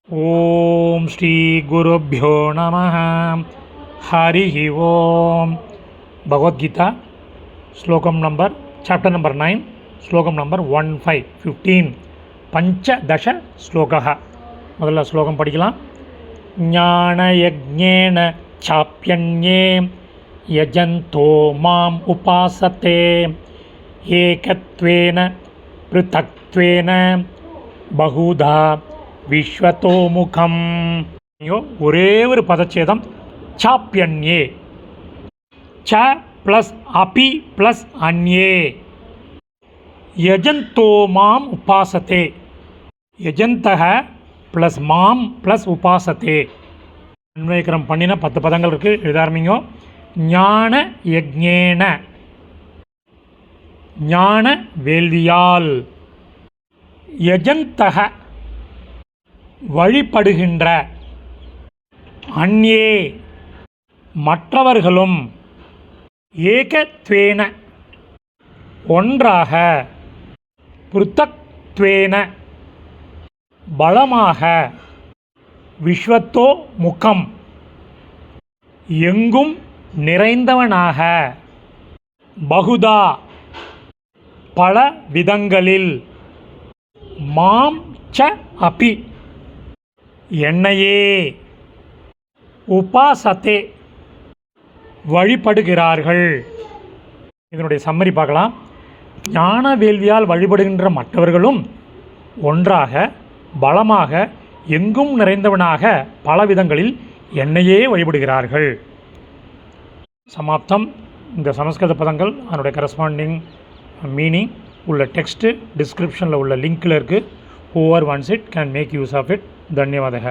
ஓம் ஸ்ரீ குருப்யோ நமः. ஹரிஹி ஓம். பகவத்கீதா ஸ்லோகம் நம்பர் சாப்டர் நம்பர் 9 ஸ்லோகம் நம்பர் 15 பஞ்சதச ஸ்லோகः. முதல்ல ஸ்லோகம் படிக்கலாம். ஞானயஜ்ஞேன சாப்யன்யே யஜந்தோ மாம் உபாசதே ஏகத்வேன ப்ருதக்த்வேன பகுதா விஸ்வதோமுகம். ஒரே ஒரு பதச்சேதம் சாப்யன்யே. ச ப்ளஸ் அபி ப்ளஸ் அன்யே. யஜந்தோ மாம் உபாசதே. யஜந்தக ப்ளஸ் மாம் ப்ளஸ் உபாசதே. அன்வயக்கரம் பண்ணின 10 பதங்கள் இருக்குது. எழுதாரம்பிங்கோ. ஞான யஜ்ஞேன, ஞான வேள்வியால். யஜந்தக வழிபடுகின்ற. அன்யே மற்றவர்களும். ஏகத்வேன ஒன்றாக. ப்ருதக்த்வேன பலமாக. விஸ்வத்தோ முகம் எங்கும் நிறைந்தவனாக. பகுதா பல விதங்களில். மாம் ச அபி என்னையே. உபாசத்தே வழிபடுகிறார்கள். இதனுடைய சம்மரி பார்க்கலாம். ஞான வேள்வியால் வழிபடுகின்ற மற்றவர்களும் ஒன்றாக பலமாக எங்கும் நிறைந்தவனாக பல விதங்களில் என்னையே வழிபடுகிறார்கள். சமாப்தம். இந்த சமஸ்கிருத பதங்கள் அதனுடைய கரஸ்பாண்டிங் மீனிங் உள்ள டெக்ஸ்ட்டு டிஸ்கிரிப்ஷனில் உள்ள லிங்க்கில் இருக்குது. whoever wants it can make use of it. धन्यवादः.